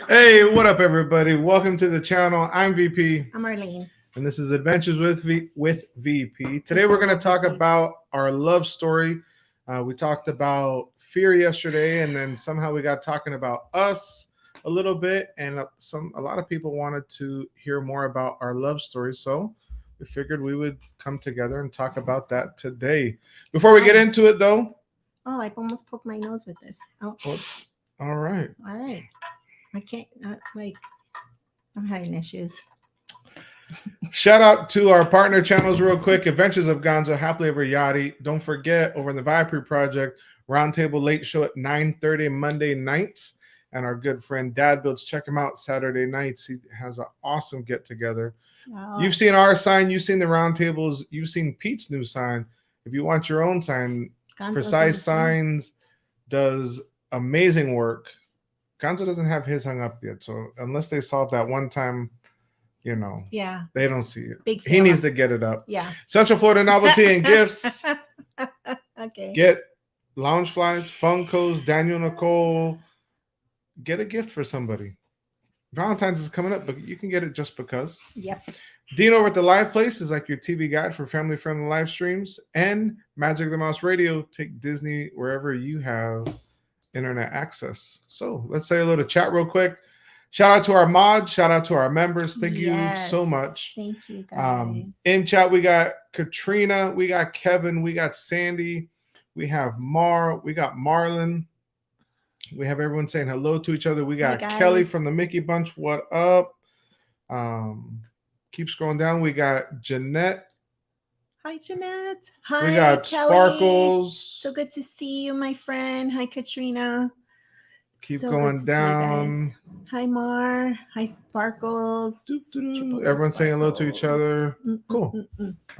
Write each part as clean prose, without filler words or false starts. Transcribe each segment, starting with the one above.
Hey, what up, everybody? Welcome to the channel. I'm VP, I'm Arlene. and this is Adventures with VP. Today, we're going to talk about our love story. We talked about fear yesterday, and then somehow we got talking about us a little bit, and a lot of people wanted to hear more about our love story. So we figured we would come together and talk about that today. Before we get into it, though. Oh, I almost poked my nose with this. Oh, all right. All right. I can't, I'm having issues. Shout out to our partner channels real quick. Adventures of Gonzo, Happily Ever Yachty. Don't forget, over in the Viper Project, Roundtable Late Show at 9:30 Monday nights. And our good friend Dadbuildz, check him out Saturday nights. He has an awesome get-together. Oh. You've seen our sign. You've seen the Roundtables. You've seen Pete's new sign. If you want your own sign, Gonzo's Precise Signs does amazing work. Gonzo doesn't have his hung up yet, so unless they solve that one time, yeah, they don't see it. He needs to get it up. Yeah. Central Florida Novelty and Gifts. Okay. Get lounge flies, Funkos, Daniel Nicole. Get a gift for somebody. Valentine's is coming up, but you can get it just because. Yep. Dean over at the Live Place is like your TV guide for family-friendly live streams. And Magic the Mouse Radio, take Disney wherever you have internet access. So let's say hello to chat real quick. Shout out to our mods. Shout out to our members. Thank you so much. Thank you, guys. In chat, we got Katrina. We got Kevin. We got Sandy. We have we got Marlon. We have everyone saying hello to each other. We got Kelly from the Mickey Bunch. What up? Keep scrolling down. We got Jeanette. Hi, Jeanette. Hi, we got Kelly. Sparkles. So good to see you, my friend. Hi, Katrina. Keep going down. Hi, Mar. Hi, Sparkles. Everyone's saying hello to each other. Cool.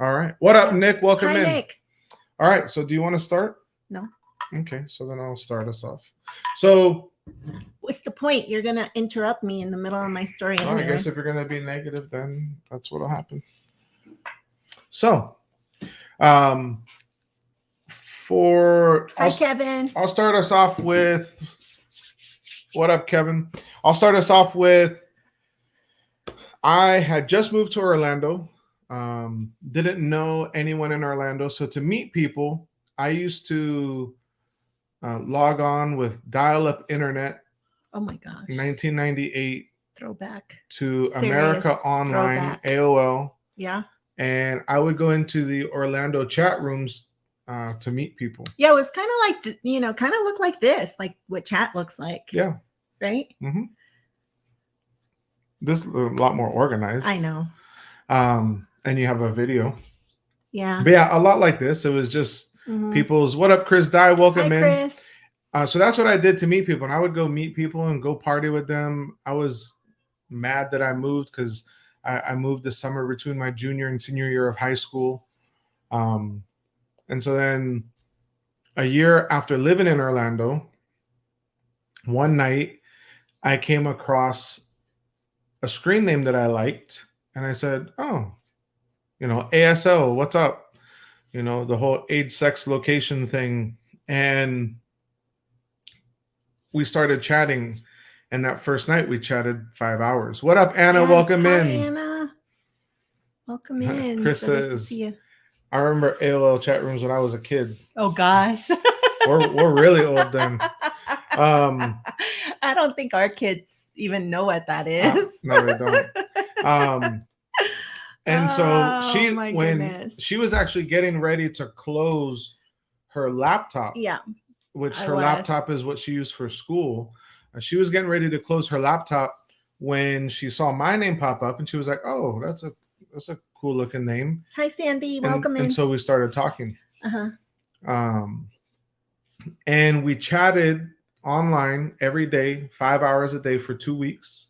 All right. What up, Nick? Welcome in. Nick. All right. So do you want to start? No. Okay. So then I'll start us off. So what's the point? You're going to interrupt me in the middle of my story. Well, anyway. I guess if you're going to be negative, then that's what'll happen. So, Hi, Kevin. I'll start us off with what up, Kevin? I'll start us off with I had just moved to Orlando. Didn't know anyone in Orlando. So to meet people, I used to log on with dial-up internet. Oh my gosh. 1998. Throwback. To America Online, throwback. AOL. Yeah. And I would go into the Orlando chat rooms to meet people. Yeah, it was kind of like, kind of look like this, like what chat looks like. Yeah. Right? Mm-hmm. This is a lot more organized. I know. And you have a video. Yeah. But yeah, a lot like this. It was just people's, what up, Chris Dye? Welcome in. Chris. So that's what I did to meet people. And I would go meet people and go party with them. I was mad that I moved because I moved this summer between my junior and senior year of high school. And so then a year after living in Orlando, one night I came across a screen name that I liked. And I said, oh, ASL, what's up? The whole age, sex, location thing. And we started chatting. And that first night we chatted 5 hours. What up, Anna? Yes, welcome hi, in. Anna. Welcome in. Chris says, I remember AOL chat rooms when I was a kid. Oh gosh. we're really old then. I don't think our kids even know what that is. No, they don't. And so when she was actually getting ready to close her laptop. Yeah. Which her laptop is what she used for school. She was getting ready to close her laptop when she saw my name pop up, and she was like, "Oh, that's a cool looking name." Hi, Sandy. Welcome in. And so we started talking. And we chatted online every day, 5 hours a day for 2 weeks.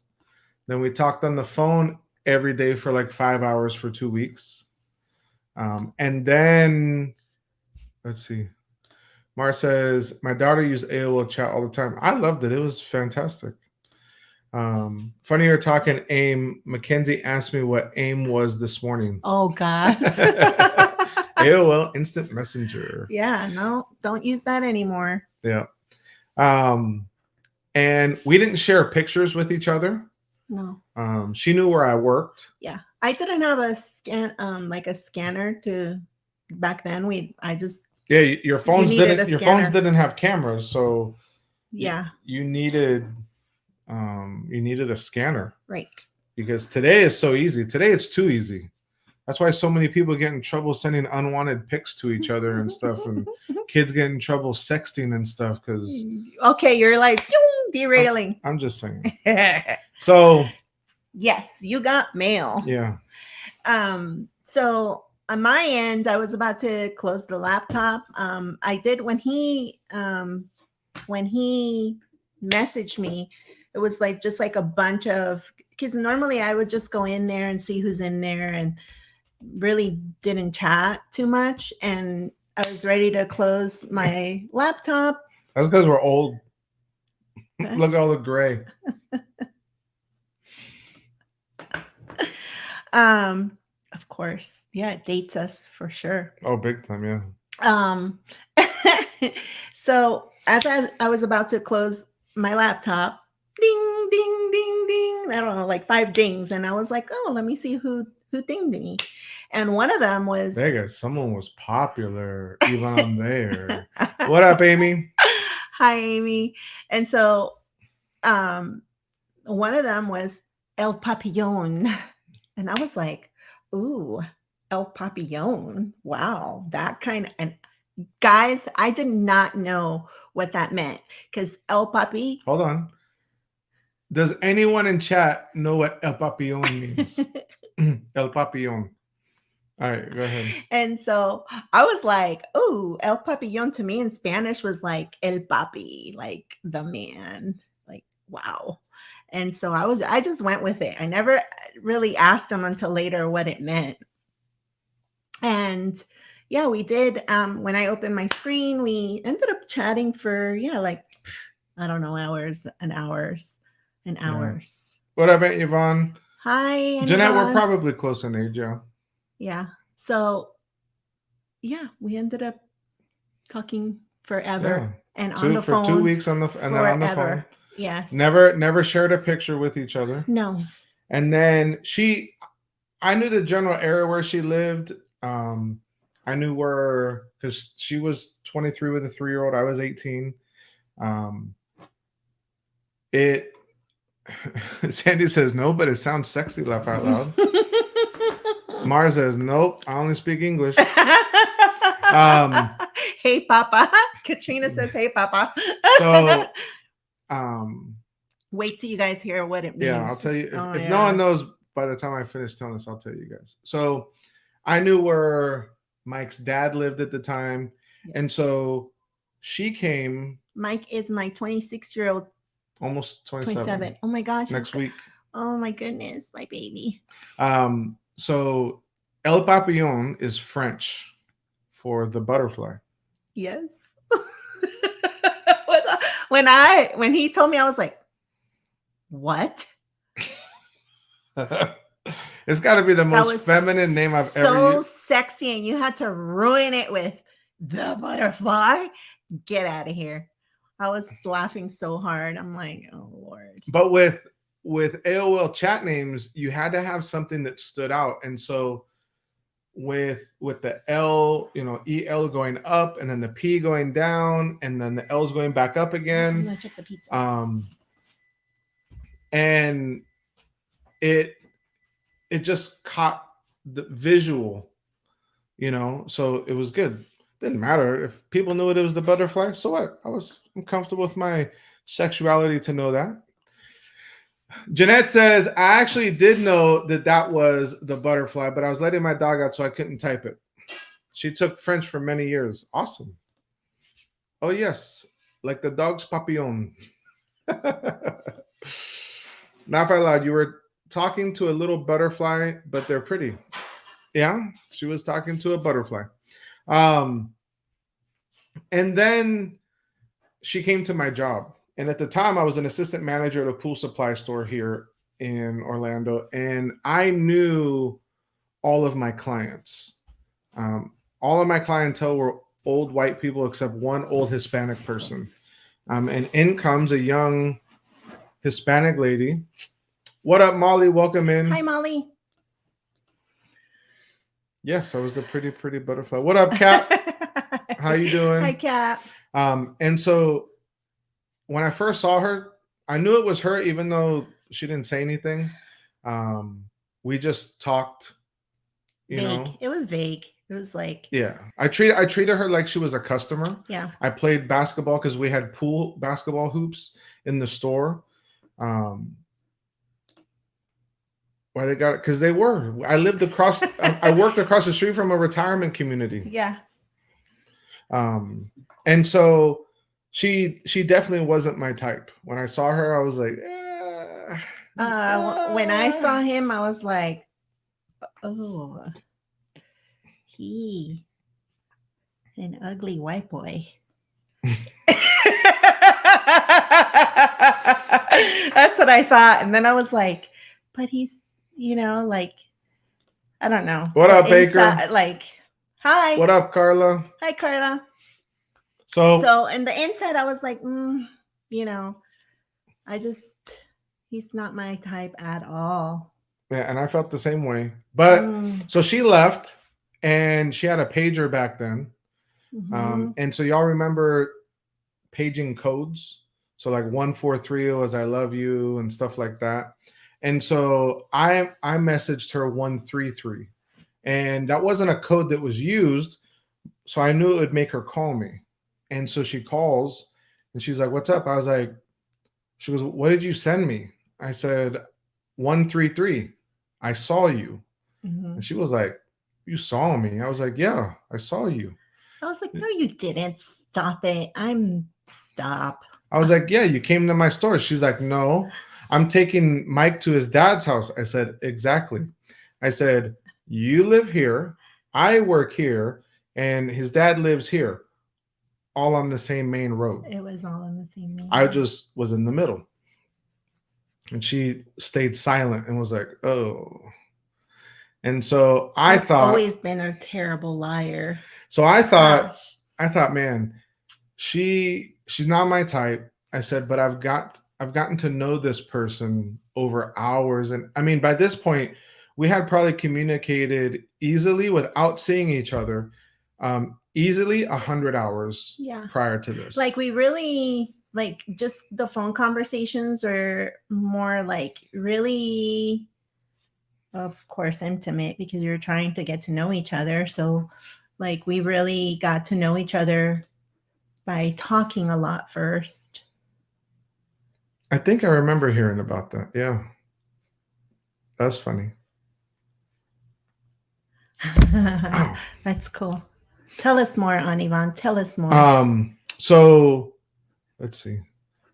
Then we talked on the phone every day for like 5 hours for 2 weeks. And then let's see. Mar says, my daughter used AOL chat all the time. I loved it. It was fantastic. Funny you're talking AIM. Mackenzie asked me what AIM was this morning. Oh, gosh. AOL Instant Messenger. Yeah, no, don't use that anymore. Yeah. And we didn't share pictures with each other. No. She knew where I worked. Yeah. I didn't have a like a scanner to back then. Yeah, your phones needed didn't a your phones scanner. didn't have cameras, so Yeah. you needed a scanner. Right. Because today is so easy. Today it's too easy. That's why so many people get in trouble sending unwanted pics to each other and stuff, and kids get in trouble sexting and stuff. Because okay, you're like derailing. I'm just saying. So yes, you got mail. Yeah. So on my end, I was about to close the laptop. I did when he messaged me. It was like just like a bunch of, because normally I would just go in there and see who's in there and really didn't chat too much. And I was ready to close my laptop. That's because we're old. Look at all the gray. Of course. Yeah, it dates us for sure. Oh, big time, yeah. So as I was about to close my laptop, ding, ding, ding, ding. I don't know, like 5 dings. And I was like, oh, let me see who dinged me. And one of them was Vegas. Someone was popular even on there. What up, Amy? Hi, Amy. And so one of them was El Papillon. And I was like, ooh, El Papillon. Wow, that kind of, and guys, I did not know what that meant because El Papi. Hold on. Does anyone in chat know what El Papillon means? El Papillon. All right, go ahead. And so I was like, ooh, El Papillon to me in Spanish was like El Papi, like the man. Like, wow. And so I just went with it. I never really asked him until later what it meant. And yeah, we did. When I opened my screen, we ended up chatting for, like, I don't know, hours and hours and hours. What up, Aunt Yvonne? Hi, Jeanette, Yvonne. we're probably close in age, yeah. Yeah. So yeah, we ended up talking forever and on the phone. For 2 weeks on the and then on the phone. Yes. Never shared a picture with each other. No. And then I knew the general area where she lived. I knew where, because she was 23 with a 3-year-old. I was 18. Sandy says no, but it sounds sexy. Laugh out loud. Mara says nope. I only speak English. Hey, Papa. Katrina says, "Hey, Papa." So, wait till you guys hear what it means. Yeah, I'll tell you. If no one knows by the time I finish telling this, I'll tell you guys. So, I knew where Mike's dad lived at the time, and so she came. Mike is my 26-year-old. Almost 27. Oh my gosh. Next week. Oh my goodness, my baby. So El Papillon is French for the butterfly. Yes. When he told me, I was like, what? It's got to be the most feminine name I've ever used. So sexy, and you had to ruin it with the butterfly. Get out of here. I was laughing so hard. I'm like, oh Lord. But with AOL chat names, you had to have something that stood out. And so with the L, EL going up, and then the P going down, and then the L's going back up again. I'm gonna check the pizza. And it just caught the visual, so it was good. Didn't matter if people knew it was the butterfly. So what? I'm comfortable with my sexuality to know that. Jeanette says, I actually did know that was the butterfly, but I was letting my dog out, so I couldn't type it. She took French for many years. Awesome. Oh, yes. Like the dog's papillon. Laugh out loud. You were talking to a little butterfly, but they're pretty. Yeah, she was talking to a butterfly. And then she came to my job. And at the time, I was an assistant manager at a pool supply store here in Orlando. And I knew all of my clients. All of my clientele were old white people except one old Hispanic person. And in comes a young Hispanic lady. What up, Molly? Welcome in. Hi, Molly. Yes, I was the pretty butterfly. What up, Cap? How you doing? Hi, Cap. And so when I first saw her, I knew it was her, even though she didn't say anything. We just talked. You vague. know, it was vague. It was like, yeah. I treated her like she was a customer. Yeah. I played basketball because we had pool basketball hoops in the store. Why they got it? Because they were. I lived across. I worked across the street from a retirement community. Yeah. And so she definitely wasn't my type. When I saw her, I was like, when I saw him, I was like, oh, he, an ugly white boy. That's what I thought. And then I was like, but he's, like, I don't know. What up, Baker? Like, hi. What up, Carla? Hi, Carla. So in the inside, I was like, he's not my type at all. Yeah, and I felt the same way. But so she left, and she had a pager back then. Mm-hmm. And so y'all remember paging codes? So like 143 was I love you and stuff like that. And so I messaged her 133, and that wasn't a code that was used. So I knew it would make her call me. And so she calls and she's like, what's up? I was like, she goes, what did you send me? I said, 133. I saw you. Mm-hmm. And she was like, you saw me? I was like, yeah, I saw you. I was like, no, you didn't. Stop it. Stop. I was like, yeah, you came to my store. She's like, no, I'm taking Mike to his dad's house. I said, exactly. I said, you live here, I work here, and his dad lives here, all on the same main road. It was all on the same main road. I just was in the middle. And she stayed silent and was like, oh. And so I've always been a terrible liar. So I thought, man, she's not my type. I said, but I've gotten to know this person over hours. And I mean, by this point, we had probably communicated easily without seeing each other, easily 100 hours prior to this. Like we really, like just the phone conversations are more like really, of course, intimate because you're trying to get to know each other. So like we really got to know each other by talking a lot first. I think I remember hearing about that. Yeah. That's funny. Oh. That's cool. Tell us more, Anivan. Tell us more. So let's see.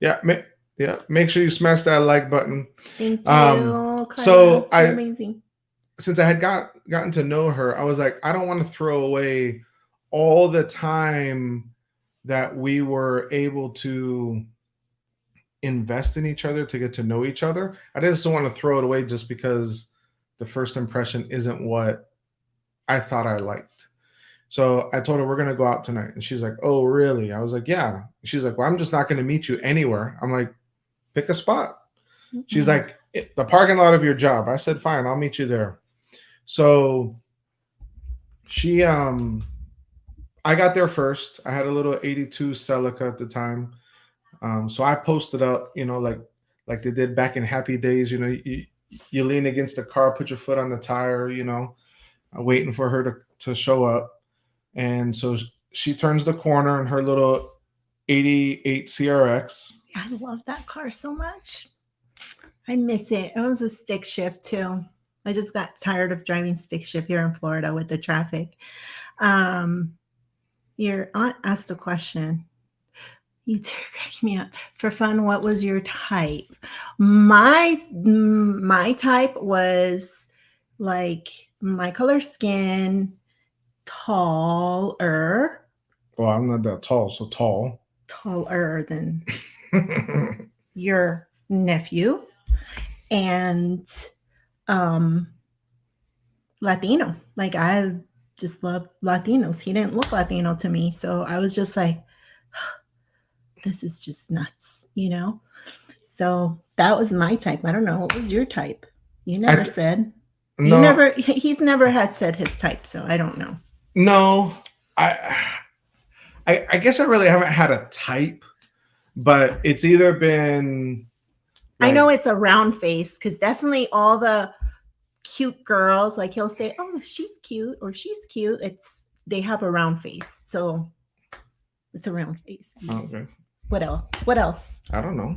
Yeah. Make sure you smash that like button. Thank you. So you're amazing. Since I had gotten to know her, I was like, I don't want to throw away all the time that we were able to invest in each other to get to know each other. I just don't want to throw it away just because the first impression isn't what I thought I liked. So I told her we're going to go out tonight. And she's like, oh, really? I was like, yeah. She's like, well, I'm just not going to meet you anywhere. I'm like, pick a spot. Mm-hmm. She's like, the parking lot of your job. I said, fine, I'll meet you there. So she, I got there first. I had a little 82 Celica at the time. So I posted up, like they did back in happy days, you lean against the car, put your foot on the tire, waiting for her to show up. And so she turns the corner in her little 88 CRX. I love that car so much. I miss it. It was a stick shift too. I just got tired of driving stick shift here in Florida with the traffic. Your aunt asked a question. You cracking me up. For fun, what was your type? My type was like my color skin, taller. Well, I'm not that tall, so tall. Taller than your nephew. And Latino. Like I just love Latinos. He didn't look Latino to me. So I was just like, this is just nuts, So that was my type. I don't know. What was your type? You never said. No, You never. He's never had said his type, so I don't know. no. I guess I really haven't had a type, but it's either been. I know it's a round face because definitely all the cute girls, like he'll say, "Oh, she's cute" or "She's cute." They have a round face, so it's a round face. Okay. What else? What else? I don't know.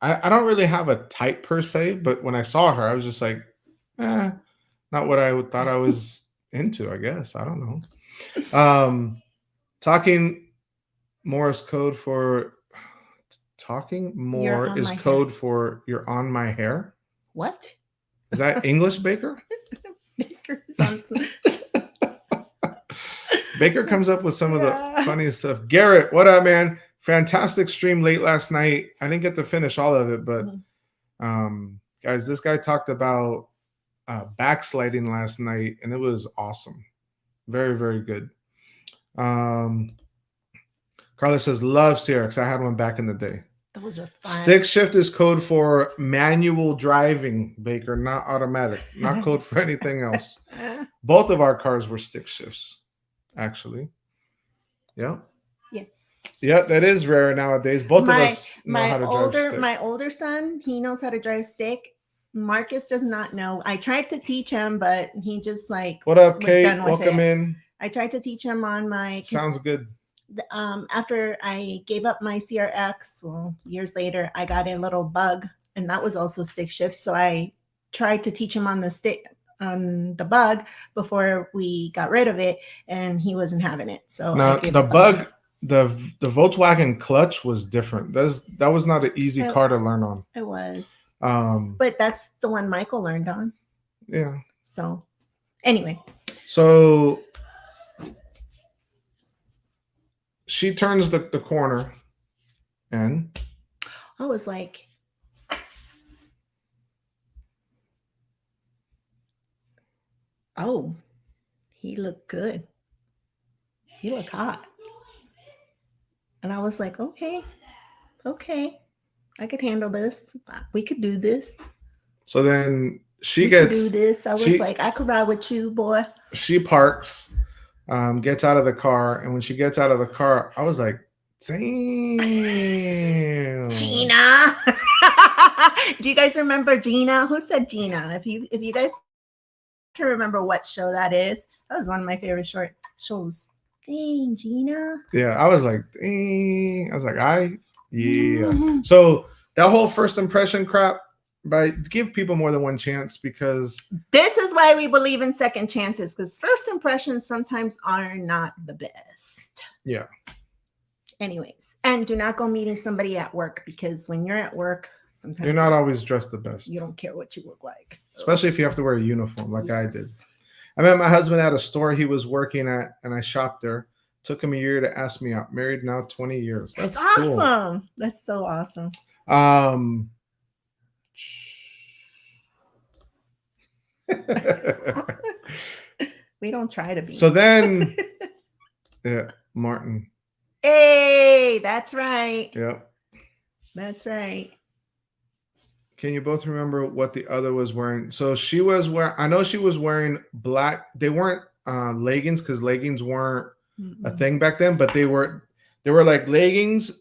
I don't really have a type per se, but when I saw her, I was just like, not what I thought I was into, I guess. I don't know. Talking more is code for for you're on my hair. What? Is that English, Baker? Baker comes up with some of the funniest stuff. Garrett, what up, man? Fantastic stream late last night. I didn't get to finish all of it, but guys, this guy talked about backsliding last night, and it was awesome. Very, very good. Carla says, love CRX. I had one back in the day. Those are fun. Stick shift is code for manual driving, Baker, not automatic. Not code for anything else. Both of our cars were stick shifts, actually. Yeah. Yes. Yeah, that is rare nowadays. Both of us know how to drive stick. My older son, he knows how to drive stick. Marcus does not know. I tried to teach him, but he just like. What up, Kate? Welcome in. I tried to teach him on my. Sounds good. After I gave up my CRX, well, years later, I got a little bug, and that was also stick shift. So I tried to teach him on the bug before we got rid of it, and he wasn't having it. So now the bug. The Volkswagen clutch was different. That was not an easy car to learn on. It was. But that's the one Michael learned on. Yeah. So anyway. So she turns the corner and I was like, oh, he looked good. He looked hot. And I was like, okay, I could handle this. We could do this. So then we could do this. I was like, I could ride with you, boy. She parks, gets out of the car. And when she gets out of the car, I was like, damn. Gina. Do you guys remember Gina? Who said Gina? If you guys can remember what show that is, that was one of my favorite short shows. Dang, Gina. Yeah, I was like, dang. I was like, yeah. So that whole first impression crap, but give people more than one chance, because this is why we believe in second chances, because first impressions sometimes are not the best. Yeah. Anyways, and do not go meeting somebody at work, because when you're at work, sometimes you're not always dressed the best. You don't care what you look like. So. Especially if you have to wear a uniform like I did. I met my husband at a store he was working at, and I shopped there. Took him a year to ask me out. Married now 20 years. That's awesome. Cool. That's so awesome. We don't try to be. So then, yeah, Martin. Hey, that's right. Yep. That's right. Can you both remember what the other was wearing? So she was wearing, I know she was wearing black. They weren't leggings, because leggings weren't a thing back then, but they were like leggings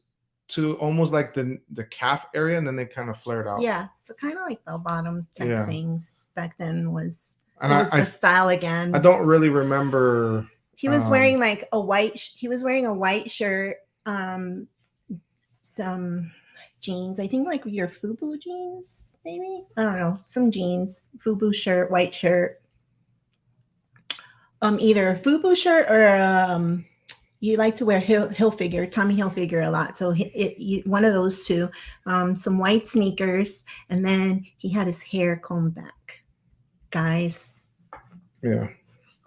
to almost like the calf area, and then they kind of flared out. Yeah, so kind of like bell bottom type things back then was. And it was the style again. I don't really remember. He was wearing like a white. He was wearing a white shirt, some jeans. I think like your FUBU jeans, maybe. I don't know. Some jeans, FUBU shirt, white shirt. Either a FUBU shirt or you like to wear Tommy Hilfiger a lot. So one of those two. Some white sneakers, and then he had his hair combed back. Guys. Yeah.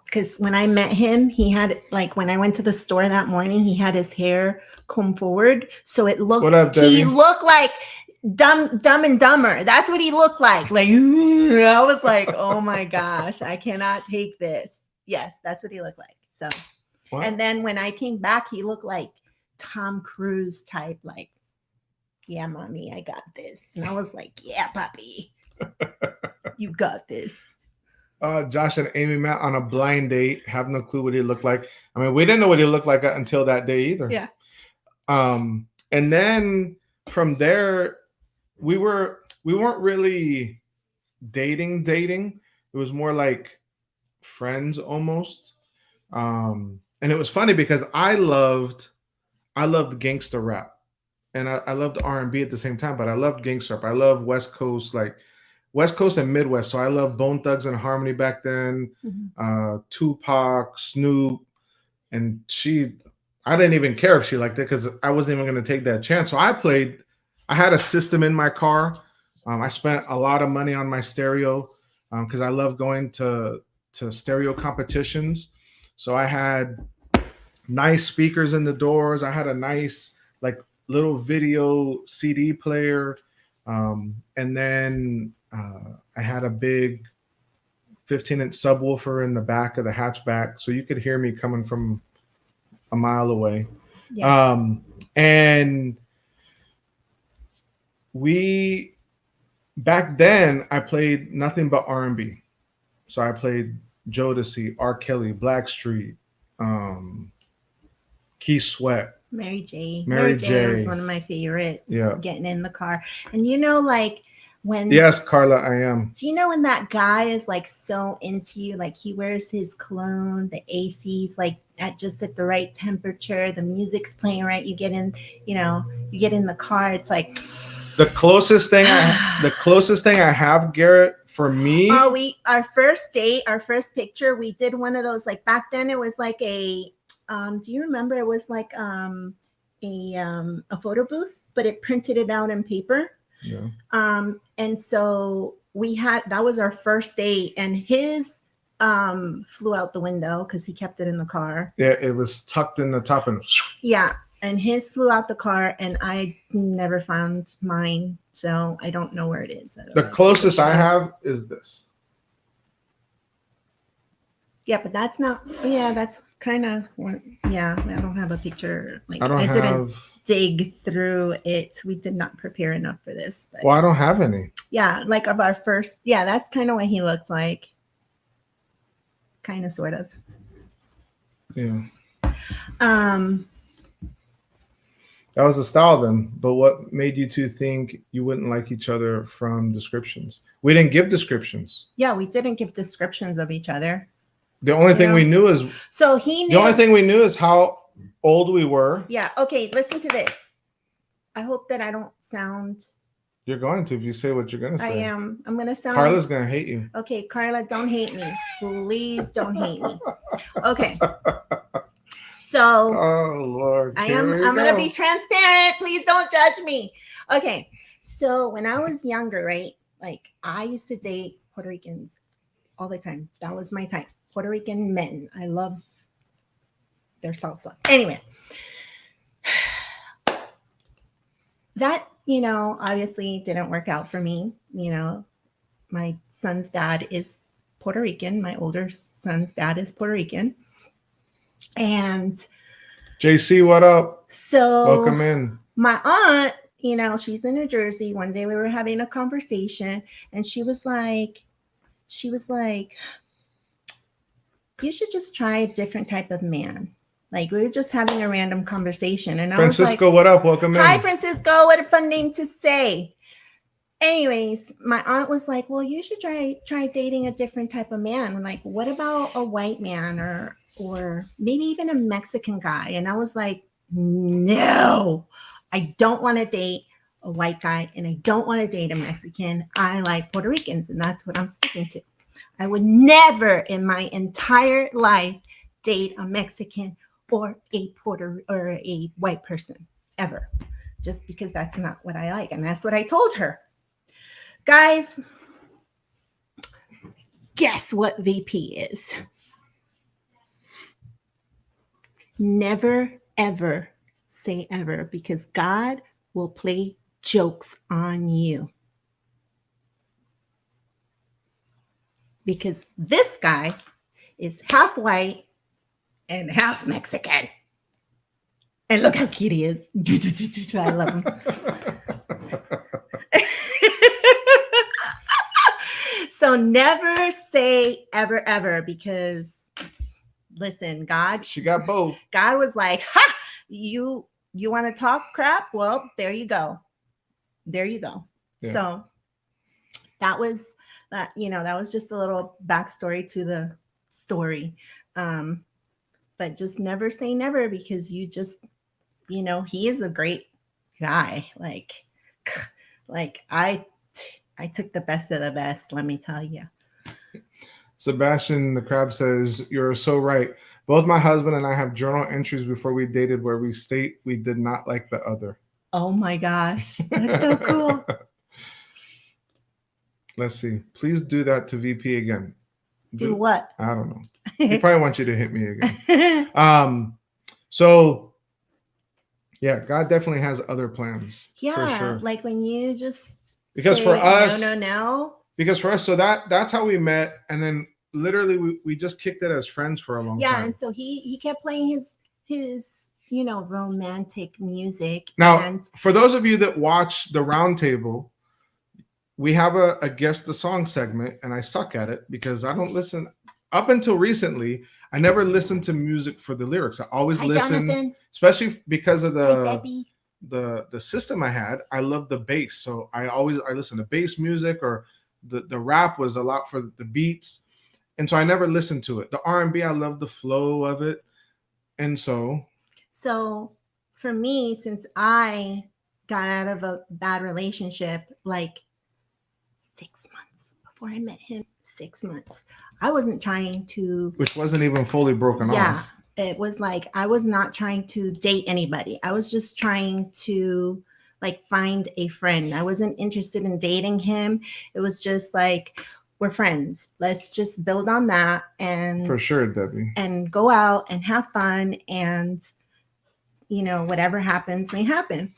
Because when I met him, he had, like, when I went to the store that morning, he had his hair combed forward. So it looked, what up, Debbie? He looked like Dumb and Dumber. That's what he looked like. Like, I was like, oh my gosh, I cannot take this. Yes, that's what he looked like. So, what? And then when I came back, he looked like Tom Cruise type, like, yeah, mommy, I got this. And I was like, yeah, puppy, you got this. Josh and Amy met on a blind date. Have no clue what he looked like. I mean, we didn't know what he looked like until that day either. Yeah. And then from there, we weren't really dating. It was more like friends almost. And it was funny because I loved gangster rap, and I loved R&B at the same time, but I loved gangster rap. I love West Coast, like West Coast and Midwest. So I loved Bone Thugs and Harmony back then, Tupac, Snoop, and I didn't even care if she liked it because I wasn't even going to take that chance. So I had a system in my car. I spent a lot of money on my stereo because I love going to stereo competitions. So I had nice speakers in the doors. I had a nice like little video CD player. And then I had a big 15-inch subwoofer in the back of the hatchback. So you could hear me coming from a mile away. Yeah. And back then I played nothing but R&B. So I played Jodeci, R. Kelly, Blackstreet, Keith Sweat, Mary J. Mary J was one of my favorites. Yeah. Getting in the car. And you know, like when yes, Carla, I am. Do you know when that guy is like so into you, like he wears his cologne, the AC's like at the right temperature, the music's playing right, you get in the car, it's like the closest thing I have, Garrett, for me. Oh, our first date, our first picture, we did one of those, like back then it was like a do you remember it was like a photo booth, but it printed it out in paper. Yeah. And so that was our first date, and his flew out the window because he kept it in the car. Yeah, it was tucked in the top and yeah, and his flew out the car, and I never found mine, so I don't know where it is. The closest I have is this. Yeah, but that's not. Yeah, that's kind of. Yeah, I don't have a picture. Like I didn't dig through it. We did not prepare enough for this. But, well, I don't have any. Yeah, like of our first. Yeah, that's kind of what he looked like. Kind of, sort of. Yeah. That was the style then. But what made you two think you wouldn't like each other from descriptions? We didn't give descriptions. Yeah, we didn't give descriptions of each other. The only thing we knew is the only thing we knew is how old we were. Yeah. Okay. Listen to this. I hope that I don't sound. You're going to if you say what you're going to say. I am. I'm going to sound. Carla's going to hate you. Okay, Carla, don't hate me. Please don't hate me. Okay. So. Oh Lord. I'm going to be transparent. Please don't judge me. Okay. So when I was younger, right? Like I used to date Puerto Ricans all the time. That was my type. Puerto Rican men. I love their salsa. Anyway, that, obviously didn't work out for me. My son's dad is Puerto Rican. My older son's dad is Puerto Rican. And JC, what up? So welcome in. My aunt, she's in New Jersey. One day we were having a conversation and she was like, you should just try a different type of man. Like we were just having a random conversation. And Francisco, I was like, what up? Welcome in. Hi, Francisco. What a fun name to say. Anyways, my aunt was like, well, you should try dating a different type of man. I'm like, what about a white man or maybe even a Mexican guy? And I was like, no, I don't want to date a white guy and I don't want to date a Mexican. I like Puerto Ricans and that's what I'm sticking to. I would never in my entire life date a Mexican or a white person ever, just because that's not what I like. And that's what I told her. Guys, guess what VP is? Never, ever say ever, because God will play jokes on you. Because this guy is half white and half Mexican. And look how cute he is. I love him. So never say ever, ever, because listen, God. She got both. God was like, ha, you want to talk crap? Well, there you go. There you go. Yeah. So that was that, that was just a little backstory to the story. But just never say never, because you just, he is a great guy. Like I took the best of the best, let me tell you. Sebastian the Crab says, you're so right. Both my husband and I have journal entries before we dated where we state we did not like the other. Oh my gosh. That's so cool. Let's see. Please do that to VP again. Do what? I don't know. He probably wants you to hit me again. So yeah, God definitely has other plans. Yeah, for sure. Like when you just because say, for us, no. Because for us, so that's how we met, and then literally we just kicked it as friends for a long time. Yeah, and so he kept playing his romantic music. Now, and for those of you that watch the roundtable, we have a guess the song segment, and I suck at it because I don't listen. Up until recently, I never listened to music for the lyrics. I always listen, Jonathan. Especially because of the system I had. I love the bass, so I listen to bass music, or the rap was a lot for the beats, and so I never listened to it. The R&B, I love the flow of it, and so for me, since I got out of a bad relationship, like 6 months before I met him, 6 months, I wasn't trying to, which wasn't even fully broken off. Yeah, it was like I was not trying to date anybody. I was just trying to find a friend. I wasn't interested in dating him. It was just like, we're friends. Let's just build on that, and for sure, Debbie, and go out and have fun, and whatever happens may happen.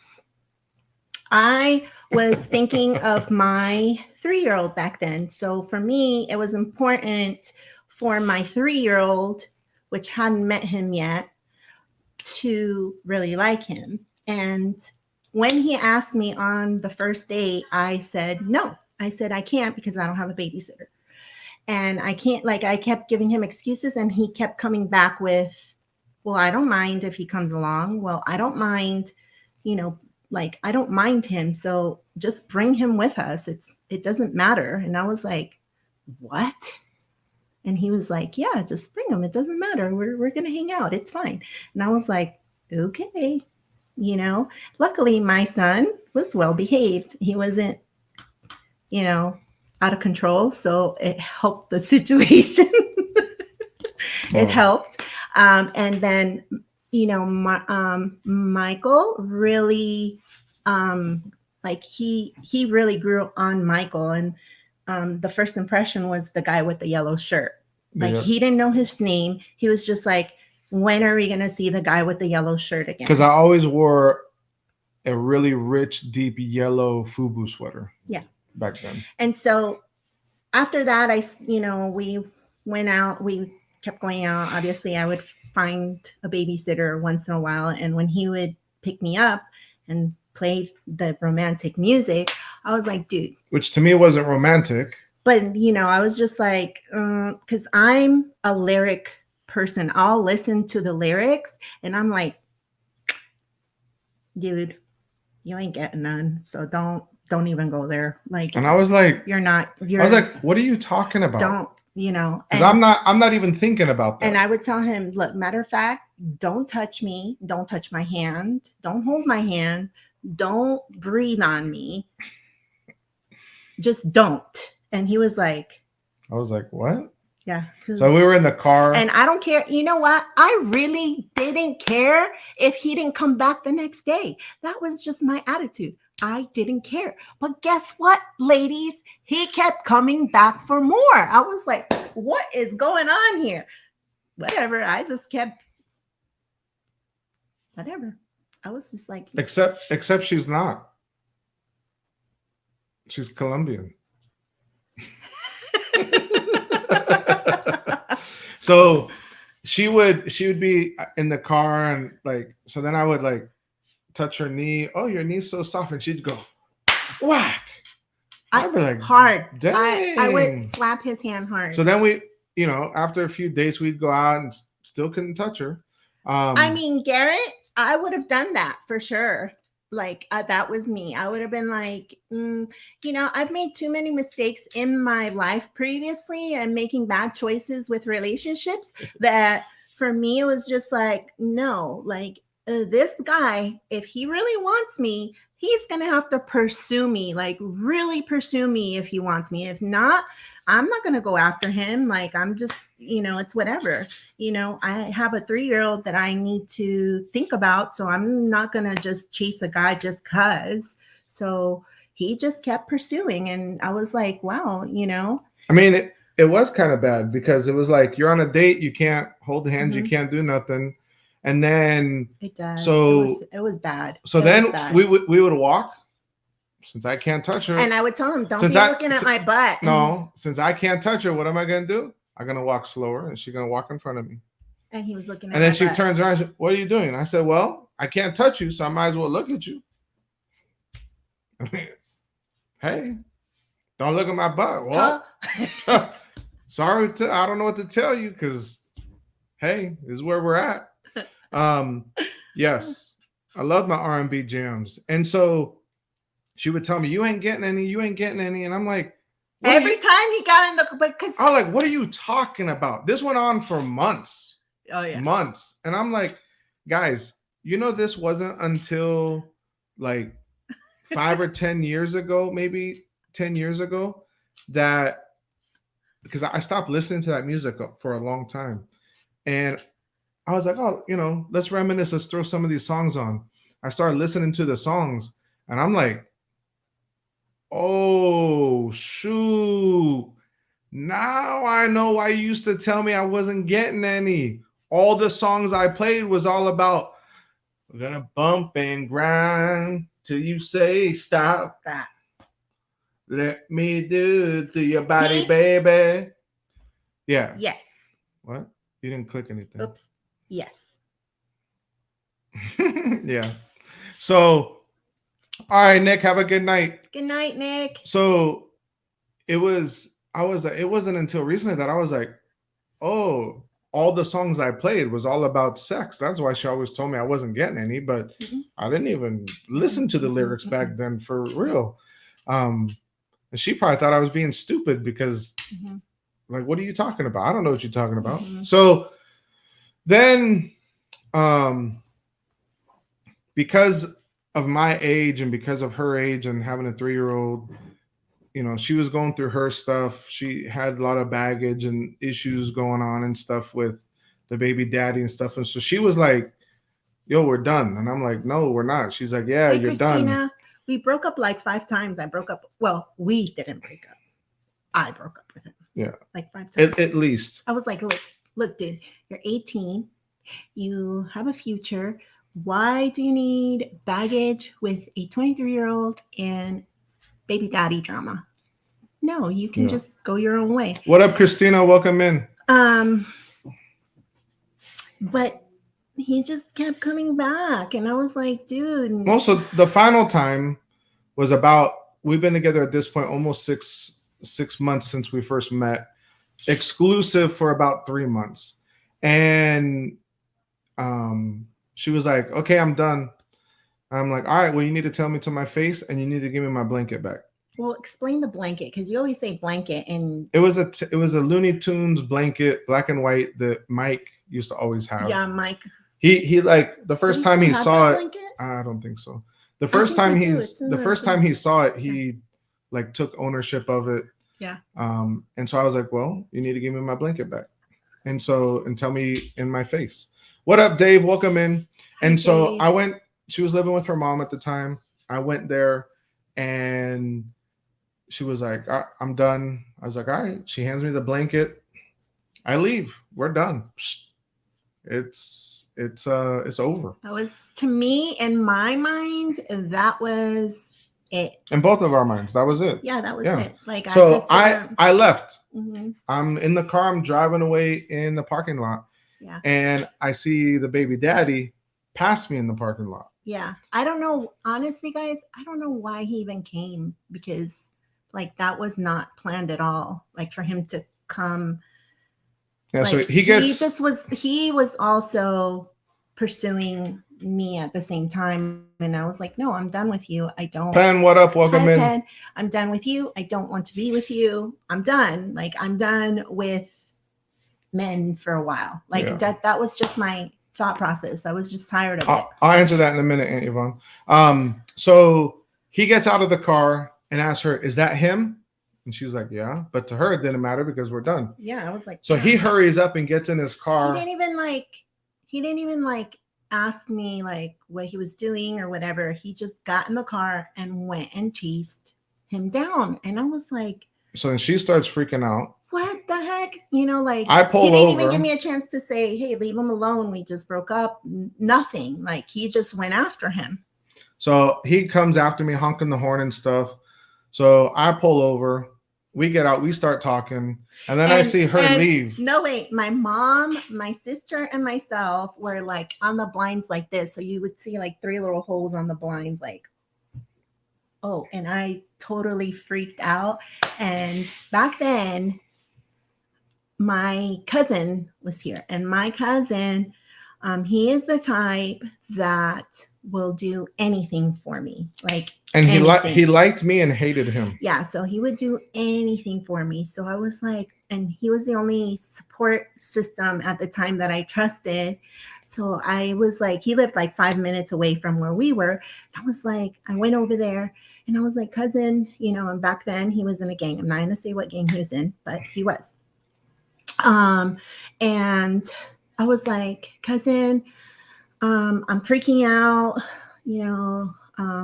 I was thinking of my 3-year-old back then. So for me, it was important for my 3-year-old, which hadn't met him yet, to really like him. And when he asked me on the first date, I said no. I said I can't because I don't have a babysitter. And I can't, I kept giving him excuses, and he kept coming back with, well, I don't mind if he comes along. Well, I don't mind, I don't mind him. So just bring him with us. It doesn't matter. And I was like, what? And he was like, yeah, just bring him. It doesn't matter. We're going to hang out. It's fine. And I was like, okay. Luckily my son was well behaved. He wasn't, out of control. So it helped the situation. It helped. And then, Michael really, he really grew on Michael. And the first impression was the guy with the yellow shirt. He didn't know his name. He was just like, when are we going to see the guy with the yellow shirt again? Because I always wore a really rich, deep yellow FUBU sweater. Yeah. Back then. And so after that, we went out, we kept going out. Obviously, I would find a babysitter once in a while. And when he would pick me up and play the romantic music, I was like, dude. Which to me wasn't romantic. But, I was just like, because I'm a lyric person. I'll listen to the lyrics and I'm like, dude, you ain't getting none. So don't even go there. And I was like, I was like, what are you talking about? Don't, because I'm not even thinking about that. And I would tell him, look, matter of fact, don't touch me. Don't touch my hand. Don't hold my hand. Don't breathe on me. Just don't. And he was like, I was like, what? Yeah. So we were in the car. And I don't care. You know what? I really didn't care if he didn't come back the next day. That was just my attitude. I didn't care. But guess what, ladies? He kept coming back for more. I was like, what is going on here? Whatever. I just kept, whatever. I was just like. Except she's not. She's Colombian. So she would be in the car and like, so then I would like touch her knee. Oh, your knee's so soft, and she'd go whack. I'd be like, hard. dang. I would slap his hand hard. So then we, you know, after a few dates, we'd go out and still couldn't touch her. I mean, Garrett, I would have done that for sure. Like that was me. I would have been like, you know, I've made too many mistakes in my life previously and making bad choices with relationships that for me, it was just like, no, like this guy, if he really wants me, he's going to have to pursue me, like really pursue me if he wants me. If not, I'm not going to go after him. Like, I'm just, you know, it's whatever. You know, I have a 3-year-old that I need to think about. So I'm not going to just chase a guy just because. So he just kept pursuing. And I was like, wow, you know. I mean, it was kind of bad because it was like you're on a date. You can't hold hands. Mm-hmm. You can't do nothing. And then it does. So it was bad. So then we would walk. Since I can't touch her, and I would tell him, "Don't be looking at my butt." No, since I can't touch her, what am I gonna do? I'm gonna walk slower, and she's gonna walk in front of me. And he was looking at. And then she turns around. And says, what are you doing? And I said, "Well, I can't touch you, so I might as well look at you." Hey, don't look at my butt. Well, sorry, I don't know what to tell you because, hey, this is where we're at. Yes, I love my R&B jams, and so. She would tell me, you ain't getting any. And I'm like, every time he got in the, because I'm like, what are you talking about? This went on for months. Oh, yeah. Months. And I'm like, guys, you know, this wasn't until like 5 or 10 years ago, maybe 10 years ago, that because I stopped listening to that music for a long time. And I was like, oh, you know, let's reminisce. Let's throw some of these songs on. I started listening to the songs and I'm like, oh, shoot. Now I know why you used to tell me I wasn't getting any. All the songs I played was all about, we're going to bump and grind till you say stop. That. Let me do it to your body, baby. Yeah. Yes. What? You didn't click anything. Oops. Yes. Yeah. So, all right, Nick, have a good night. Good night, Nick. So it wasn't until recently that I was like, oh, all the songs I played was all about sex. That's why she always told me I wasn't getting any, but I didn't even listen to the lyrics back then for real. And she probably thought I was being stupid because like, what are you talking about? I don't know what you're talking about. So then because of my age and because of her age and having a 3-year-old, you know, she was going through her stuff. She had a lot of baggage and issues going on and stuff with the baby daddy and stuff. And so she was like, yo, we're done. And I'm like, no, we're not. She's like, yeah, you're Christina, done. We broke up like 5 times. We didn't break up. I broke up with him. Yeah. Like 5 times. At least. I was like, look, dude, you're 18. You have a future. Why do you need baggage with a 23-year-old and baby daddy drama? No, you can just go your own way. What up, Christina? Welcome in. But he just kept coming back. And I was like, dude. Also, the final time was we've been together at this point almost six months since we first met. Exclusive for about 3 months. And she was like, okay, I'm done. I'm like, all right, well, you need to tell me to my face and you need to give me my blanket back. Well, explain the blanket, because you always say blanket. And it was a Looney Tunes blanket, black and white, that Mike used to always have. Yeah, Mike. He like the first time he saw it. Blanket? I don't think so. The first time he saw it, he like took ownership of it. Yeah. And so I was like, well, you need to give me my blanket back. And tell me in my face. What up, Dave? Welcome in. And so I went, she was living with her mom at the time. I went there and she was like, I'm done. I was like, all right. She hands me the blanket. I leave. We're done. It's over. That was, to me, in my mind, that was it. In both of our minds, that was it. Yeah, that was it. Like, so I left. I'm in the car. I'm driving away in the parking lot, Yeah. And I see the baby daddy pass me in the parking lot. Yeah. I don't know. Honestly, guys, I don't know why he even came, because like that was not planned at all. Like for him to come. Yeah, Like so he was also pursuing me at the same time. And I was like, no, I'm done with you. I don't. Pen, what up? Welcome Hi, in. Pen. I'm done with you. I don't want to be with you. I'm done. Like I'm done with men for a while. Like that was just my thought process. I was just tired of it. I'll answer that in a minute, Aunt Yvonne. So he gets out of the car and asks her, "Is that him?" And she's like, "Yeah." But to her, it didn't matter because we're done. Yeah, I was like, so he hurries up and gets in his car. He didn't even like ask me like what he was doing or whatever. He just got in the car and went and chased him down. And I was like, so then she starts freaking out. What the heck? You know, like I pull he didn't over. even give me a chance to say, hey, leave him alone. We just broke up. Nothing. Like he just went after him. So he comes after me, honking the horn and stuff. So I pull over. We get out. We start talking. And then I see her leave. No, wait. My mom, my sister, and myself were like on the blinds like this. So you would see like 3 little holes on the blinds, like, oh, and I totally freaked out. And back then, my cousin was here. And my cousin, he is the type that will do anything for me. Like, and he liked me and hated him. Yeah, so he would do anything for me. So I was like, and he was the only support system at the time that I trusted. So I was like, he lived like 5 minutes away from where we were. I was like, I went over there and I was like, cousin, you know, and back then he was in a gang. I'm not going to say what gang he was in, but he was. And I was like, cousin, I'm freaking out, you know,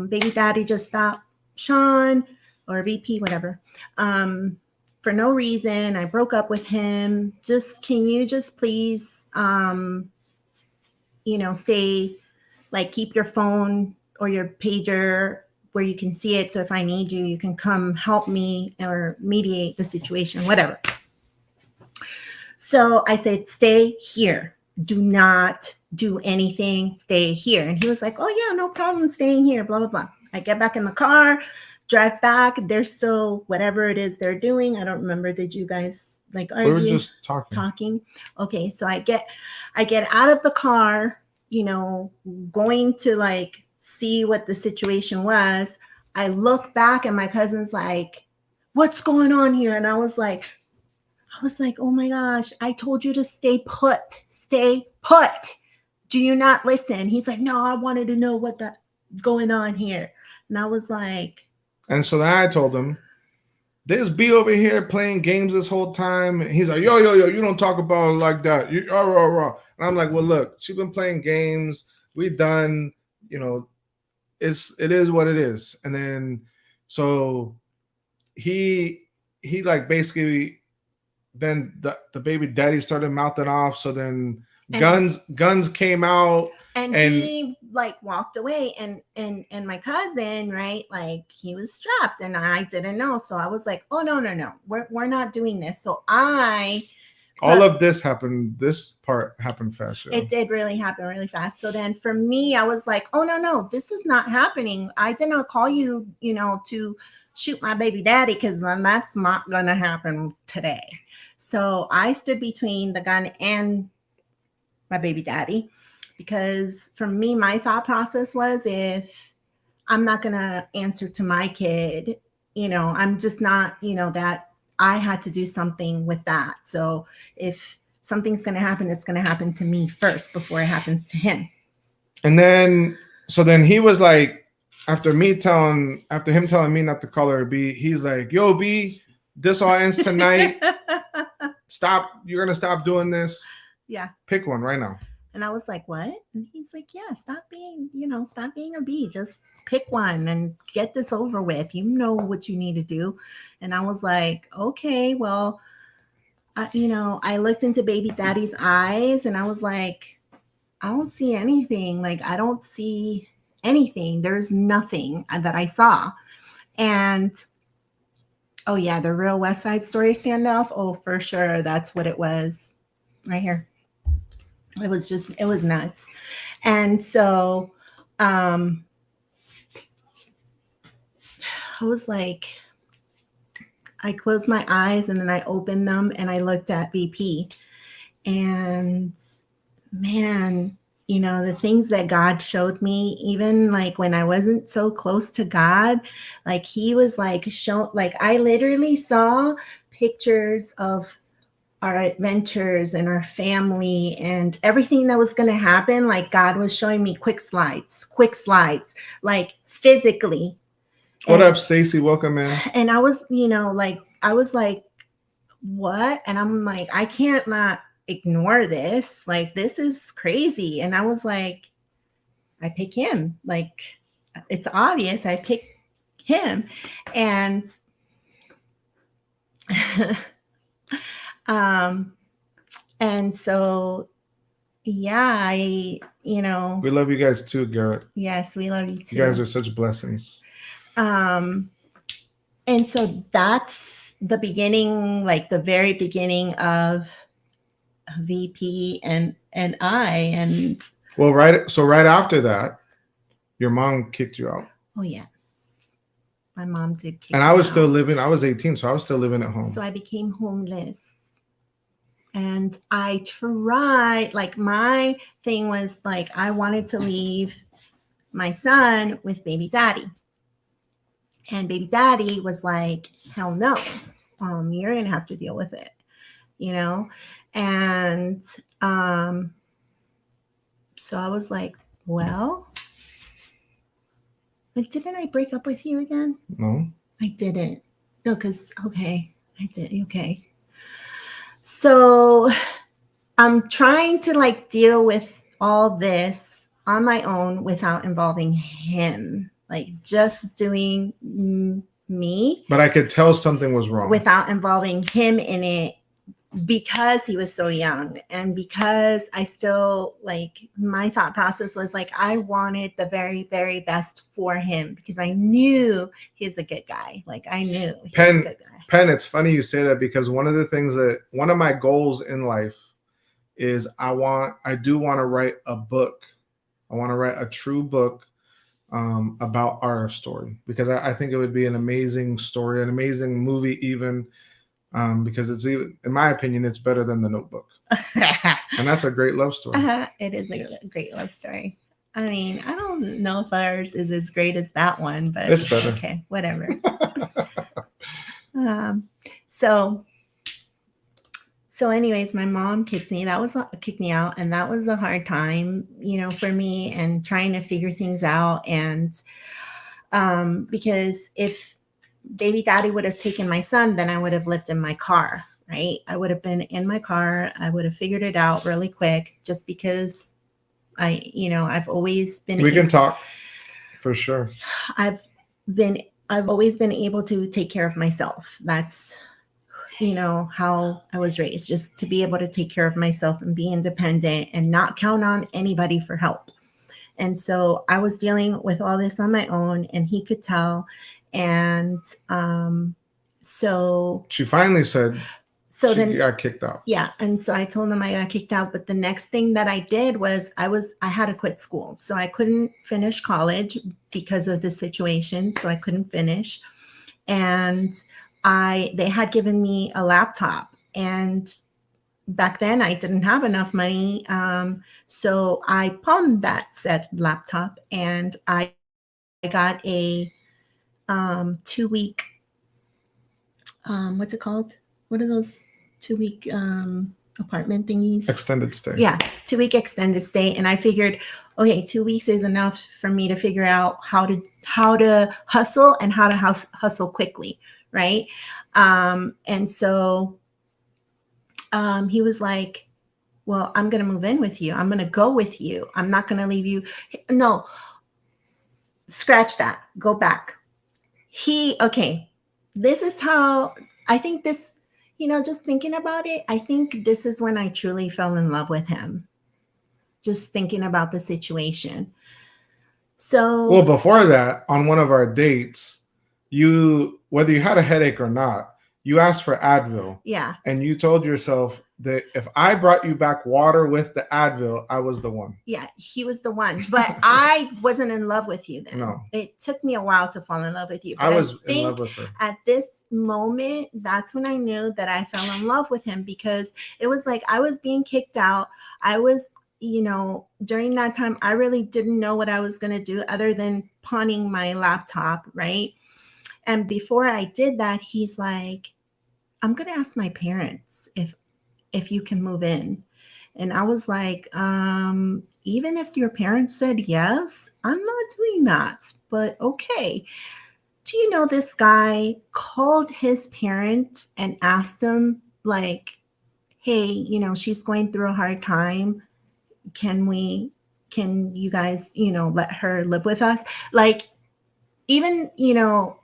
baby daddy just stopped Sean or VP, whatever, for no reason. I broke up with him. Can you just please, you know, stay, like keep your phone or your pager where you can see it. So if I need you, you can come help me or mediate the situation, whatever. So I said, stay here. Do not do anything. Stay here. And he was like, oh, yeah, no problem staying here, blah, blah, blah. I get back in the car, drive back. They're still whatever it is they're doing. I don't remember. Did you guys like argue? We were just talking. Okay. So I get out of the car, you know, going to like see what the situation was. I look back and my cousin's like, what's going on here? And I was like, oh my gosh, I told you to stay put. Stay put. Do you not listen? He's like, no, I wanted to know what's going on here. And I was like. And so then I told him, this B over here playing games this whole time. And he's like, yo, you don't talk about it like that. And I'm like, well, look, she's been playing games. We done, you know, it is what it is. And then, so he like basically, then the baby daddy started mouthing off. So then guns came out. And he like walked away and my cousin, right? Like he was strapped and I didn't know. So I was like, oh, no. We're not doing this. So all of this happened. This part happened fast. Yeah. It did really happen really fast. So then for me, I was like, oh, no, this is not happening. I did not call you, you know, to shoot my baby daddy, because then that's not going to happen today. So I stood between the gun and my baby daddy, because for me, my thought process was, if I'm not going to answer to my kid, you know, I'm just not, you know, that I had to do something with that. So if something's going to happen, it's going to happen to me first before it happens to him. And then, so then he was like, after him telling me not to call her B, he's like, yo, B, this all ends tonight. Stop. You're going to stop doing this. Yeah. Pick one right now. And I was like, what? And he's like, yeah, stop being a B. Just pick one and get this over with. You know what you need to do. And I was like, okay, well, I looked into baby daddy's eyes and I was like, I don't see anything. Like, I don't see anything. There's nothing that I saw. And oh yeah, the real West Side Story standoff. Oh, for sure. That's what it was right here. It was nuts. And so I was like, I closed my eyes and then I opened them and I looked at VP. And man, you know, the things that God showed me, even like when I wasn't so close to God, like he was like like I literally saw pictures of our adventures and our family and everything that was going to happen. Like God was showing me quick slides, like physically. What up, Stacy? Welcome in. And I was, you know, like, I was like, what? And I'm like, I can't not ignore this. Like, this is crazy. And I was like, I pick him. Like, it's obvious I pick him. And and so yeah, you know, we love you guys too, Garrett. Yes, we love you too. You guys are such blessings. And so that's the beginning, like the very beginning of VP and I. And well, right after that, your mom kicked you out. Oh yes, my mom did kick and I was still living. I was 18, so I was still living at home. So I became homeless. And I tried, like, my thing was like, I wanted to leave my son with baby daddy. And baby daddy was like, hell no, you're going to have to deal with it, you know? And so I was like, well, but didn't I break up with you again? No. I didn't. No, because, okay, I did. Okay. So I'm trying to like deal with all this on my own without involving him, like just doing me. But I could tell something was wrong without involving him in it, because he was so young and because I still, like, my thought process was like, I wanted the very, very best for him because I knew he's a good guy. Like, I knew he was a good guy. Penn, it's funny you say that, because one of my goals in life is I do want to write a book. I want to write a true book about our story, because I think it would be an amazing story, an amazing movie even, because it's, even, in my opinion, it's better than The Notebook. And that's a great love story. It is a great love story. I mean, I don't know if ours is as great as that one, but it's better. Okay, whatever. So anyways, my mom kicked me out, and that was a hard time, you know, for me, and trying to figure things out. And because if baby daddy would have taken my son, then I would have lived in my car, right? I would have been in my car. I would have figured it out really quick, just because I've always been. We can talk for sure. I've always been able to take care of myself. That's, you know, how I was raised, just to be able to take care of myself and be independent and not count on anybody for help. And so I was dealing with all this on my own, and he could tell. And so she finally said, then got kicked out. Yeah. And so I told him I got kicked out. But the next thing that I did was I had to quit school. So I couldn't finish college because of the situation. So I couldn't finish. And they had given me a laptop, and back then I didn't have enough money. So I pawned that said laptop, and I got a 2-week, what's it called? What are those 2-week apartment thingies? Extended stay. Yeah, 2-week extended stay. And I figured, okay, 2 weeks is enough for me to figure out how to hustle and how to hustle quickly, right? And so he was like, well, I'm going to move in with you. I'm going to go with you. I'm not going to leave you. No, scratch that. Go back. This is how I think this, you know, just thinking about it, I think this is when I truly fell in love with him. Just thinking about the situation. So, well, before that, on one of our dates, whether you had a headache or not, You asked for Advil. Yeah. And you told yourself that if I brought you back water with the Advil, I was the one. Yeah, he was the one. But I wasn't in love with you then. No. It took me a while to fall in love with you. But I was in love with her. At this moment, that's when I knew that I fell in love with him, because it was like I was being kicked out. I was, you know, during that time, I really didn't know what I was going to do other than pawning my laptop, right? And before I did that, he's like, I'm going to ask my parents if you can move in. And I was like, even if your parents said yes, I'm not doing that, but okay. Do you know this guy called his parents and asked them, like, hey, you know, she's going through a hard time. Can you guys, you know, let her live with us? Like, even, you know,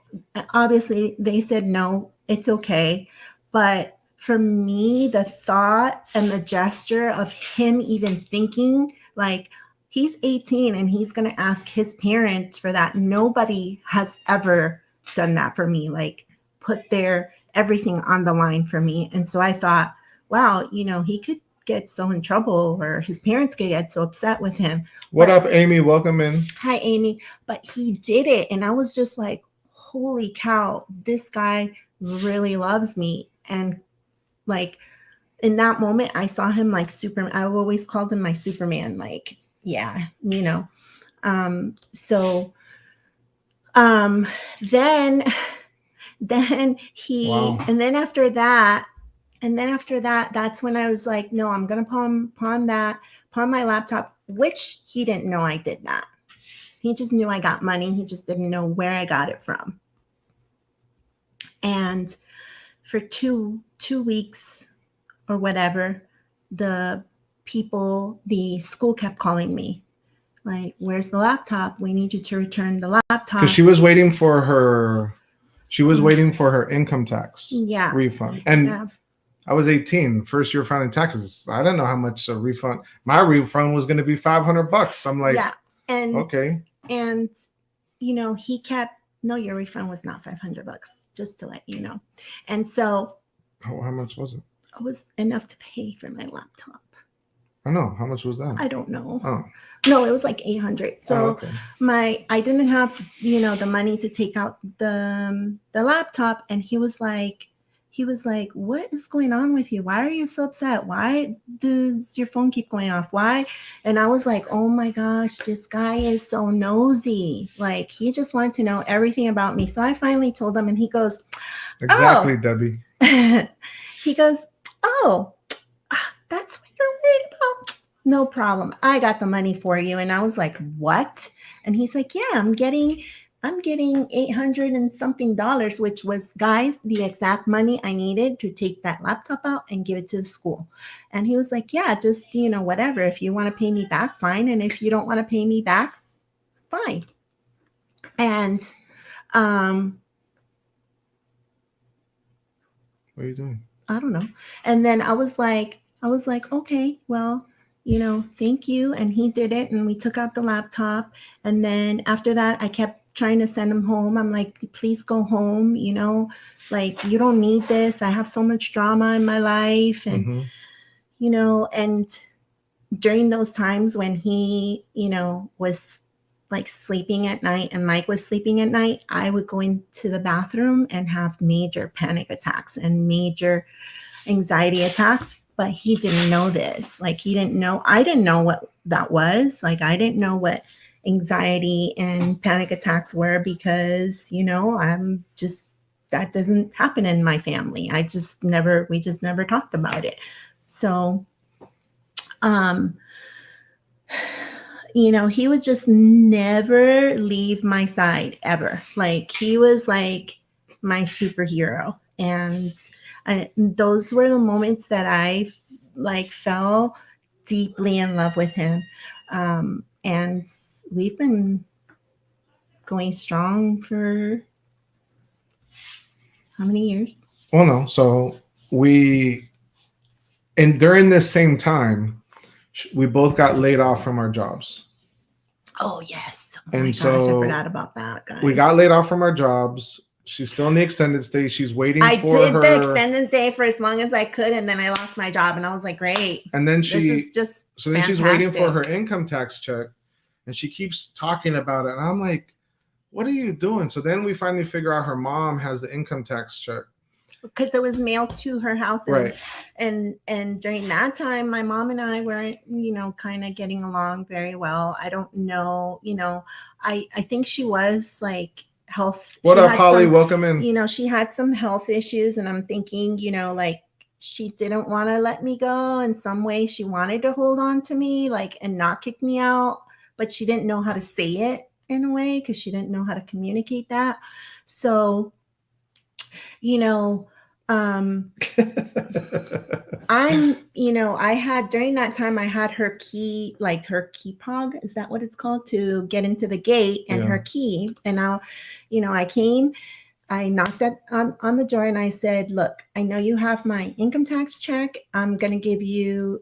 obviously they said no, it's okay. But for me, the thought and the gesture of him even thinking, like, he's 18 and he's going to ask his parents for that. Nobody has ever done that for me, like put their everything on the line for me. And so I thought, wow, you know, he could get so in trouble, or his parents could get so upset with him. What up, Amy? Welcome in. Hi, Amy. But he did it. And I was just like, holy cow, this guy really loves me. And like in that moment, I saw him like Superman. I always called him my Superman. Like, yeah, you know. Then he, wow. and then after that, that's when I was like, no, I'm gonna pawn my laptop, which he didn't know I did that. He just knew I got money. He just didn't know where I got it from. And for two weeks or whatever, the school kept calling me. Like, where's the laptop? We need you to return the laptop. Because she was waiting for her income tax refund. And I was 18, first year filing taxes. I didn't know how much a refund. My refund was going to be $500. I'm like, yeah. And okay. And, you know, he kept, no, your refund was not $500, just to let you know. And so. How much was it? It was enough to pay for my laptop. I know. How much was that? I don't know. Oh. No, it was like $800. So okay. I didn't have, you know, the money to take out the laptop. And he was like, what is going on with you? Why are you so upset? Why does your phone keep going off? Why? And I was like, oh my gosh, this guy is so nosy. Like, he just wanted to know everything about me. So I finally told him, and he goes, exactly, Debbie. He goes, oh, that's what you're worried about? No problem. I got the money for you. And I was like, what? And he's like, yeah, I'm getting $800 and something, which was, guys, the exact money I needed to take that laptop out and give it to the school. And he was like, yeah, just, you know, whatever. If you want to pay me back, fine. And if you don't want to pay me back, fine. And what are you doing? I don't know. And then I was like, okay, well, you know, thank you. And he did it. And we took out the laptop. And then after that, I kept trying to send him home. I'm like, please go home. You know, like, you don't need this. I have so much drama in my life. And, you know, and during those times when he, you know, was like sleeping at night and Mike was sleeping at night, I would go into the bathroom and have major panic attacks and major anxiety attacks. But he didn't know this. Like, he didn't know. I didn't know what that was. Like, I didn't know what anxiety and panic attacks were, because, you know, that doesn't happen in my family. We just never talked about it. So, you know, he would just never leave my side ever. Like, he was like my superhero. And those were the moments that I like fell deeply in love with him. And we've been going strong for how many years? Well, no. So during this same time, we both got laid off from our jobs. Oh, yes. Oh, and my so gosh, I forgot about that, guys. We got laid off from our jobs. She's still in the extended stay. She's waiting I for did her the extended day for as long as I could, and then I lost my job, and I was like, great. And then this is just so then she's waiting for her income tax check, and she keeps talking about it. And I'm like, what are you doing? So then we finally figure out her mom has the income tax check. Because it was mailed to her house. And, right. And during that time, my mom and I were, kind of getting along very well. I don't know, I think she was like health. What up, Holly? Welcome in. She had some health issues, and I'm thinking, like she didn't want to let me go in some way. She wanted to hold on to me, like, and not kick me out, but she didn't know how to say it in a way because she didn't know how to communicate that. So, I had during that time, I had her key, like her key pog, is that what it's called, to get into the gate, and her key. And now, I came, I knocked on the door, and I said, look, I know you have my income tax check. I'm going to give you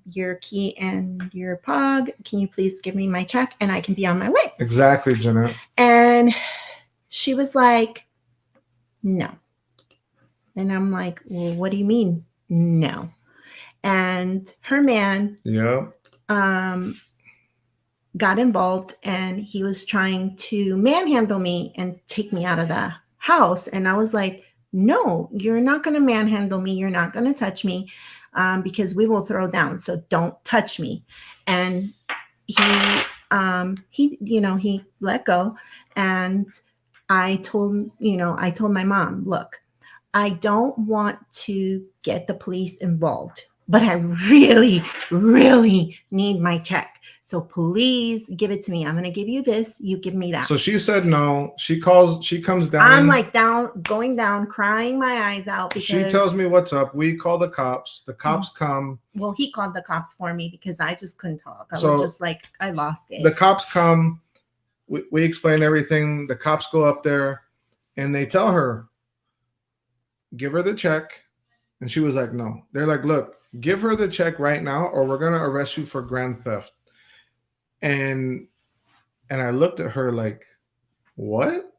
your key and your pog. Can you please give me my check and I can be on my way? Exactly, Jeanette. And she was like, no. And I'm like, well, what do you mean? No. And her man got involved, and he was trying to manhandle me and take me out of the house. And I was like, no, you're not going to manhandle me. You're not going to touch me because we will throw down. So don't touch me. And he let go. And I told my mom, look, I don't want to get the police involved, but I really, really need my check. So please give it to me. I'm going to give you this. You give me that. So she said no. She comes down. I'm like going down, crying my eyes out. Because she tells me what's up. We call the cops. The cops come. Well, he called the cops for me because I just couldn't talk. I was just like, I lost it. The cops come. We explain everything. The cops go up there and they tell her, give her the check. And she was like, no. They're like, look, give her the check right now or we're going to arrest you for grand theft. And I looked at her like, what?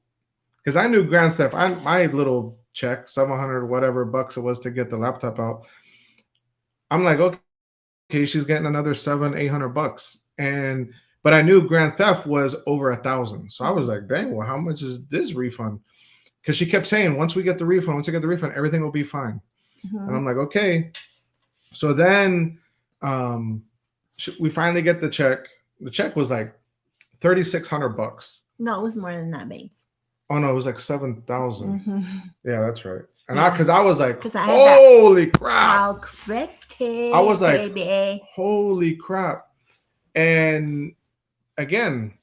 Because I knew grand theft. My little check, 700 whatever bucks it was to get the laptop out. I'm like, okay, she's getting another $700-800. But I knew grand theft was over 1,000. So I was like, dang, well, how much is this refund? Because she kept saying, once I get the refund, everything will be fine. Mm-hmm. And I'm like, okay. So then we finally get the check. The check was like $3,600. No, it was more than that, babes. Oh no, it was like 7,000. Mm-hmm. Yeah, that's right. And yeah. I was like, holy crap! I was like, baby. Holy crap! And again,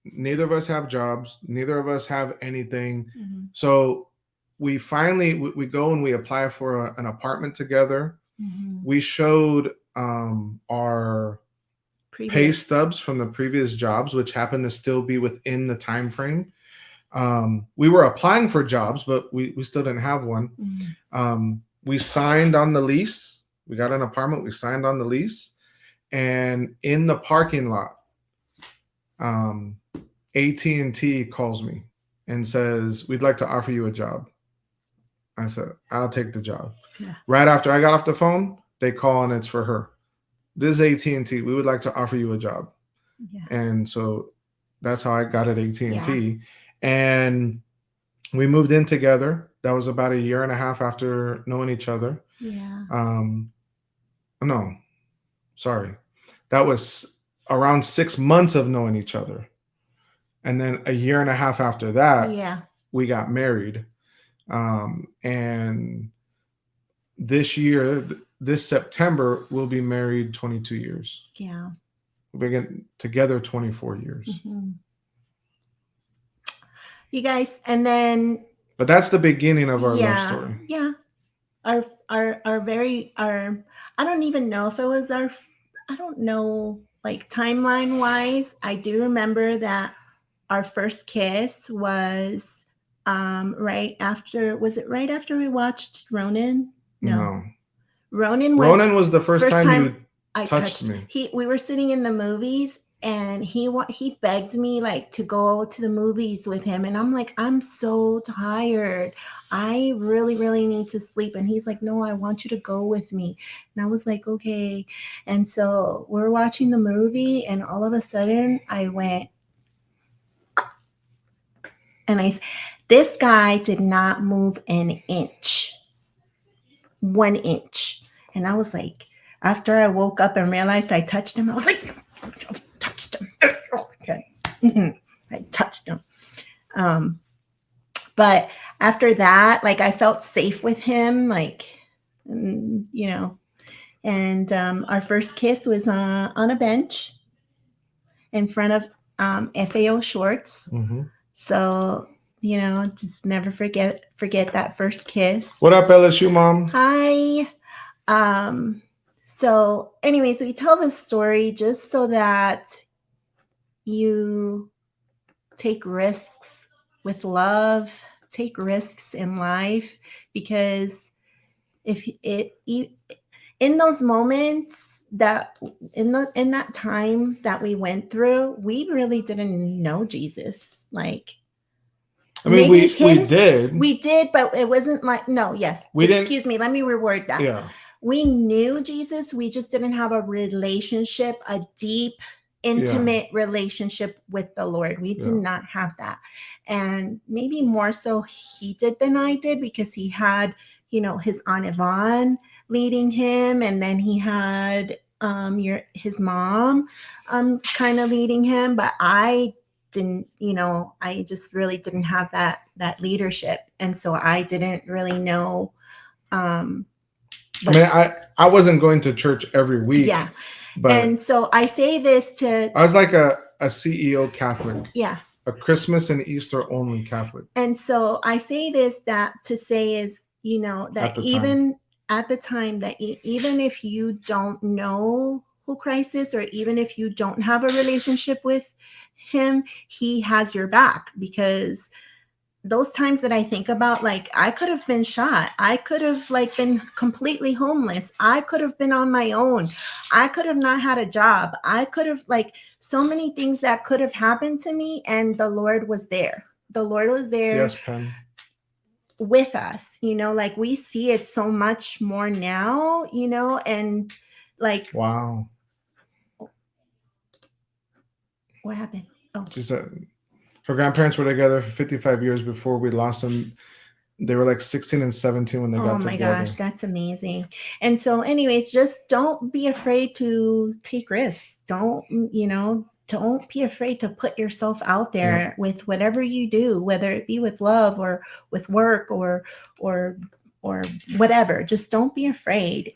neither of us have jobs. Neither of us have anything. Mm-hmm. So we finally we go and we apply for an apartment together. Mm-hmm. We showed our pay stubs from the previous jobs, which happened to still be within the time frame. We were applying for jobs, but we still didn't have one. Mm-hmm. We signed on the lease. We got an apartment. We signed on the lease. And in the parking lot, AT&T calls me and says, we'd like to offer you a job. I said, I'll take the job. Yeah. Right after I got off the phone, they call and it's for her. This is AT&T. We would like to offer you a job. Yeah. And so that's how I got at AT&T. Yeah. And we moved in together. That was about 1.5 years after knowing each other. Yeah. No, sorry. That was around 6 months of knowing each other. And then 1.5 years after that, yeah, we got married. And this year, this September, we'll be married 22 years. Yeah. We've been together 24 years. Mm-hmm. You guys, and then. But that's the beginning of our love story. Yeah. I don't even know if it was I don't know, like timeline wise. I do remember that our first kiss was right after we watched Ronin? No. Ronin was the first time you touched me. We were sitting in the movies and he begged me like to go to the movies with him, and I'm like, I'm so tired, I really really need to sleep. And he's like, no, I want you to go with me. And I was like, okay. And so we're watching the movie, and all of a sudden I went, and this guy did not move an inch, 1 inch. And I was like, after I woke up and realized I touched him, I was like, touched him. Okay. I touched him. But after that, like, I felt safe with him, like, you know. And our first kiss was on a bench in front of FAO Shorts. Mm-hmm. So, just never forget that first kiss. What up, LSU mom? Hi. So anyways, we tell this story just so that you take risks with love, take risks in life, because if in those moments that in that time that we went through, we really didn't know Jesus. Like, I mean, we did, but it wasn't like, no, yes. Excuse me, let me reword that. Yeah. We knew Jesus, we just didn't have a relationship, a deep, intimate relationship with the Lord. We did not have that. And maybe more so he did than I did, because he had, his Aunt Yvonne leading him, and then he had his mom kind of leading him, but I didn't, I just really didn't have that leadership. And so I didn't really know. I mean, I wasn't going to church every week. Yeah. But and so I say this to, I was like a CEO Catholic. Yeah. A Christmas and Easter only Catholic. And so I say this to say is, that even at the time, that even if you don't know who Christ is, or even if you don't have a relationship with him, he has your back. Because those times that I think about, like, I could have been shot, I could have like been completely homeless, I could have been on my own, I could have not had a job, I could have, like, so many things that could have happened to me, and the Lord was there. The Lord was there. Yes, Pam. With us, like, we see it so much more now, and like, wow. What happened? Oh, she said her grandparents were together for 55 years before we lost them. They were like 16 and 17 when they got together. Oh my gosh, that's amazing. And so anyways, just don't be afraid to take risks. Don't be afraid to put yourself out there with whatever you do, whether it be with love or with work or whatever. Just don't be afraid,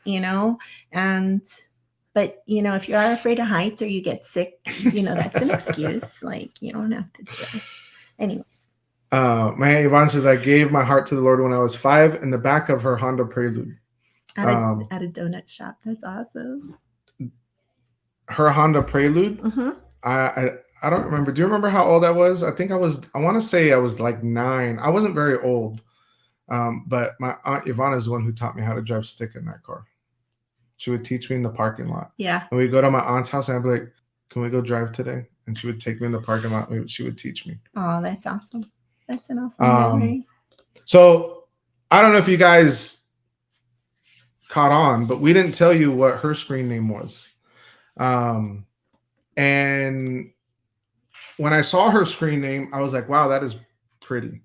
but if you are afraid of heights or you get sick, that's an excuse. Like, you don't have to do it. Anyways. My Aunt Yvonne says, I gave my heart to the Lord when I was 5 in the back of her Honda Prelude. At a donut shop. That's awesome. Her Honda Prelude? Mm-hmm. I don't remember. Do you remember how old I was? I want to say I was like 9. I wasn't very old. But my Aunt Yvonne is the one who taught me how to drive stick in that car. She would teach me in the parking lot. Yeah. And we'd go to my aunt's house and I'd be like, can we go drive today? And she would take me in the parking lot. She would teach me. Oh, that's awesome. That's an awesome memory. So I don't know if you guys caught on, but we didn't tell you what her screen name was. And when I saw her screen name, I was like, wow, that is pretty.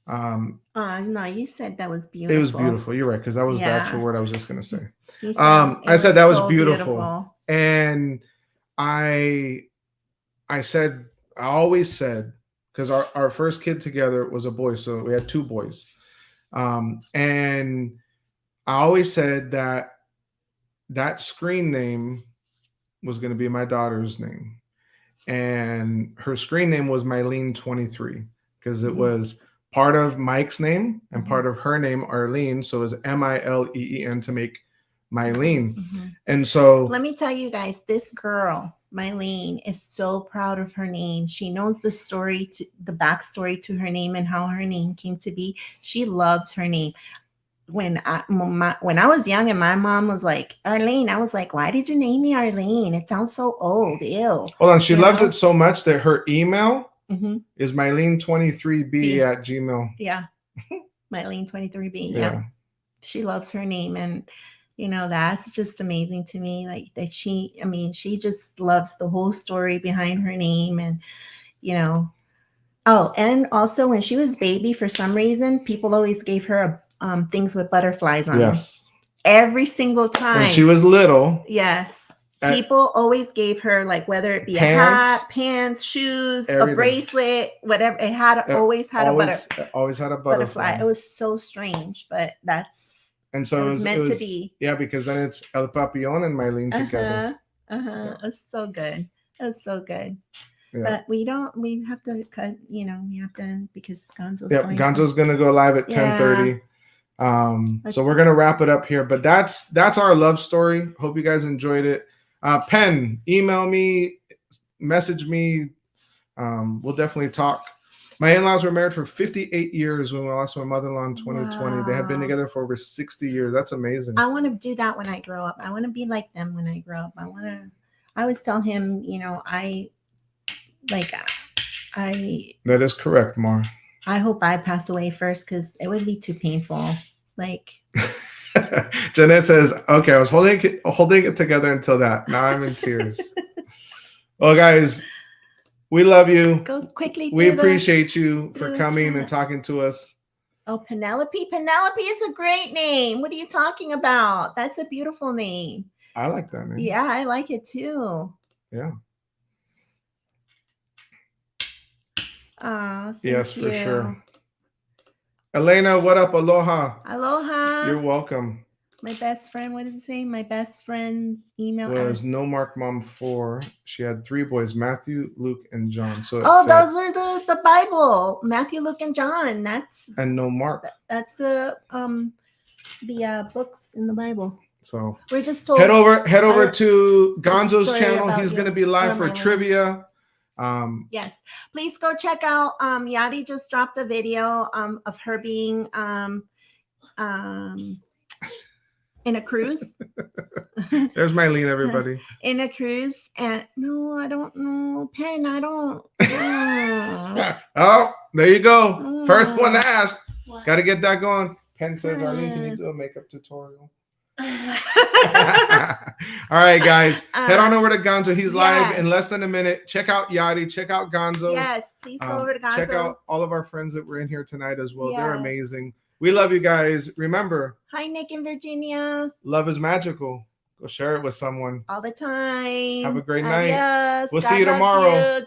No, you said that was beautiful. It was beautiful. You're right, because that was the actual word I was just going to say. I said that was beautiful. And I always said, because our first kid together was a boy, so we had 2 boys. And I always said that screen name was going to be my daughter's name. And her screen name was Mylene23, because it was part of Mike's name and part of her name, Arlene. So it was Mileen to make Mylene. Mm-hmm. And so let me tell you guys, this girl, Mylene, is so proud of her name. She knows the backstory to her name and how her name came to be. She loves her name. when I was young and my mom was like, Arlene, I was like, why did you name me Arlene? It sounds so old. Ew. Hold on. She loves it so much that her email Mm-hmm. is mylene23b@gmail. Yeah. Mylene23b. Yeah. She loves her name. And, you know, that's just amazing to me. Like that she just loves the whole story behind her name. And, you know, oh, and also when she was baby, for some reason, people always gave her things with butterflies on them. Every single time. When she was little. Yes. People always gave her, like, whether it be a hat, pants, shoes, everything. A bracelet, whatever. It always had a butterfly. It was so strange, but that's and so it was meant to be. Yeah, because then it's El Papillon and Mylene together. Yeah. It was so good. It was so good. Yeah. But we have to cut, you know, because Gonzo's going to go live at 10:30. So we're going to wrap it up here, but that's our love story. Hope you guys enjoyed it. Pen, email me, message me. We'll definitely talk. My in-laws were married for 58 years when we lost my mother-in-law in 2020. Wow. They have been together for over 60 years. That's amazing. I want to do that when I grow up. I want to be like them when I grow up. I always tell him, you know, that is correct, Mar. I hope I pass away first because it would be too painful. Like Jeanette says, okay, I was holding it together until that. Now I'm in tears. Well, guys, we love you. Go quickly. We appreciate you for coming and talking to us. Oh, Penelope. Penelope is a great name. What are you talking about? That's a beautiful name. I like that name. Yeah, I like it too. Yeah. Yes, for sure. Elena, what up? Aloha. Aloha. You're welcome. My best friend, what does it say? My best friend's email was No Mark Mom 4. She had 3 boys, Matthew, Luke, and John. So those are the Bible. Matthew, Luke, and John. And No Mark. That's the books in the Bible. So we're just told head over to Gonzo's channel. He's going to be live for trivia. Yes, please go check out Yadi just dropped a video of her being in a cruise. There's Mylene, everybody. In a cruise. And no, I don't know. Pen, I don't. Oh, there you go. First one to ask. Got to get that going. Pen says, Arlene, can you do a makeup tutorial? All right, guys, head on over to Gonzo. He's live in less than a minute. Check out Yadi, check out Gonzo. Yes, please go over to Gonzo. Check out all of our friends that were in here tonight as well. They're amazing. We love you guys. Remember, hi Nick in Virginia. Love is magical. Go share it with someone all the time. Have a great night. We'll see you tomorrow.